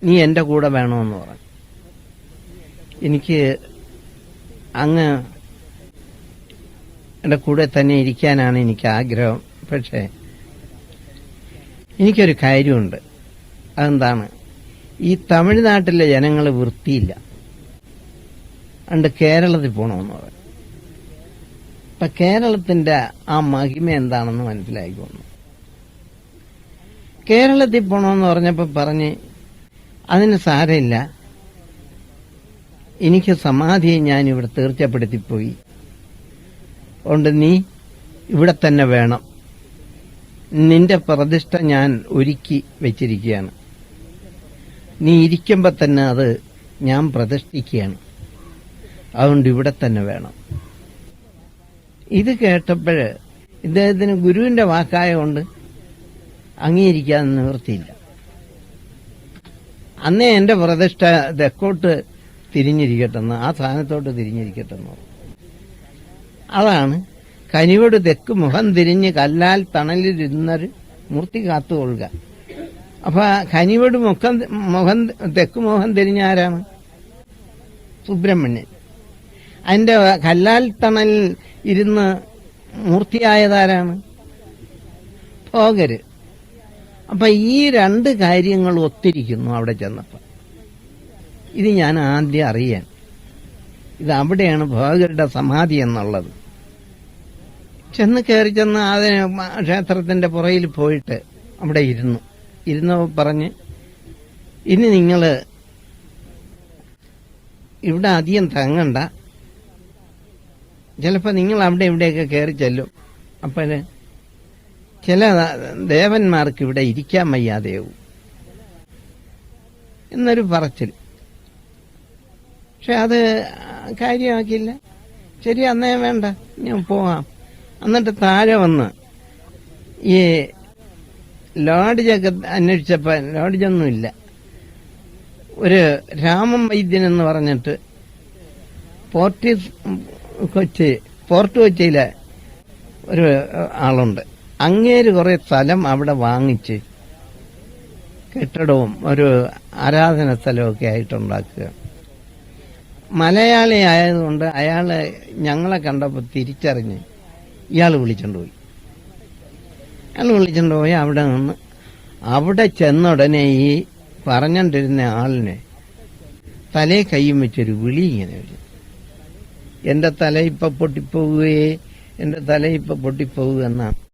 നീ എന്റെ കൂടെ വേണമെന്ന് പറഞ്ഞു. എനിക്ക് അങ്ങ് എന്റെ കൂടെ തന്നെ ഇരിക്കാനാണ് എനിക്ക് ആഗ്രഹം. പക്ഷേ എനിക്കൊരു കാര്യമുണ്ട്. അതെന്താണ്? ഈ തമിഴ്നാട്ടിലെ ജനങ്ങൾ വൃത്തിയില്ല, അതുകൊണ്ട് കേരളത്തിൽ പോകണമെന്ന് പറഞ്ഞു. അപ്പൊ കേരളത്തിന്റെ ആ മഹിമ എന്താണെന്ന് മനസ്സിലായിക്കൊന്നു. കേരളത്തിൽ പോകണമെന്ന് പറഞ്ഞപ്പോ പറഞ്ഞ് അതിന് സാരമില്ല, എനിക്ക് സമാധിയെ ഞാൻ ഇവിടെ തീർച്ചപ്പെടുത്തിപ്പോയി, അതുകൊണ്ട് നീ ഇവിടെ തന്നെ വേണം, നിന്റെ പ്രതിഷ്ഠ ഞാൻ ഒരുക്കി വെച്ചിരിക്കുകയാണ്, നീ ഇരിക്കുമ്പോ തന്നെ അത് ഞാൻ പ്രതിഷ്ഠിക്കുകയാണ്, അതുകൊണ്ട് ഇവിടെ തന്നെ വേണം. ഇത് കേട്ടപ്പോഴ് ഇദ്ദേഹത്തിന് ഗുരുവിന്റെ വാക്കായതുകൊണ്ട് അംഗീകരിക്കാതെ നിവൃത്തിയില്ല. അന്നേ എന്റെ പ്രതിഷ്ഠ തെക്കോട്ട് തിരിഞ്ഞിരിക്കട്ടെന്ന്, ആ സ്ഥാനത്തോട്ട് തിരിഞ്ഞിരിക്കട്ടെന്ന്. അതാണ് കനിവോട് തെക്ക് മുഖം തിരിഞ്ഞ് കല്ലാൽ തണലിരുന്നൊരു മൂർത്തി കാത്തുകൊള്ളുക. അപ്പൊ കനിവോട് മുഖം തെക്ക് മുഖം തിരിഞ്ഞ ആരാണ്? സുബ്രഹ്മണ്യൻ. അതിന്റെ കല്ലാൽ തണലിൽ ഇരുന്ന് മൂർത്തിയായതാരാണ്? ഭോഗര്. അപ്പൊ ഈ രണ്ട് കാര്യങ്ങൾ ഒത്തിരിക്കുന്നു അവിടെ ചെന്നപ്പോ. ഇത് ഞാൻ ആദ്യം അറിയാൻ, ഇത് അവിടെയാണ് ഭോഗരുടെ സമാധി എന്നുള്ളത്. കയറി ചെന്ന് അതിന് ക്ഷേത്രത്തിന്റെ പുറയിൽ പോയിട്ട് അവിടെ ഇരുന്ന് പറഞ്ഞ്, ഇനി നിങ്ങള് ഇവിടെ അധികം തങ്ങണ്ട, ചിലപ്പോ നിങ്ങൾ അവിടെ ഇവിടെയൊക്കെ കയറി ചെല്ലും, അപ്പോഴ് ചില ദേവന്മാർക്ക് ഇവിടെ ഇരിക്കാൻ വയ്യാതെയാവും എന്നൊരു പറച്ചിൽ. പക്ഷെ അത് കാര്യമാക്കില്ല. ശരി, അന്നേ വേണ്ട, ഞാൻ പോവാം. എന്നിട്ട് താഴെ വന്ന് ഈ ലോഡ്ജൊക്കെ അന്വേഷിച്ചപ്പോ ലോഡ്ജൊന്നുമില്ല. ഒരു രാമൻ വൈദ്യൻ എന്ന് പറഞ്ഞിട്ട് ഫോർട്ട് കൊച്ചിയിലെ ഒരു ആളുണ്ട്. അങ്ങേര് കുറെ സ്ഥലം അവിടെ വാങ്ങിച്ച് കെട്ടിടവും ഒരു ആരാധന സ്ഥലമൊക്കെ ആയിട്ടുണ്ടാക്കുക. മലയാളി ആയതുകൊണ്ട് അയാള് ഞങ്ങളെ കണ്ടപ്പോൾ തിരിച്ചറിഞ്ഞ് ഇയാൾ വിളിച്ചുകൊണ്ടുപോയി. അവിടെ നിന്ന് അവിടെ ചെന്നുടനെ ഈ പറഞ്ഞോണ്ടിരുന്ന ആളിനെ തലയെ കയ്യും വെച്ചൊരു വിളി ഇങ്ങനെ വരും, എന്റെ തല ഇപ്പൊ പൊട്ടിപ്പോവുകയെ, എന്റെ തല ഇപ്പൊ പൊട്ടിപ്പോവുക എന്നാണ്.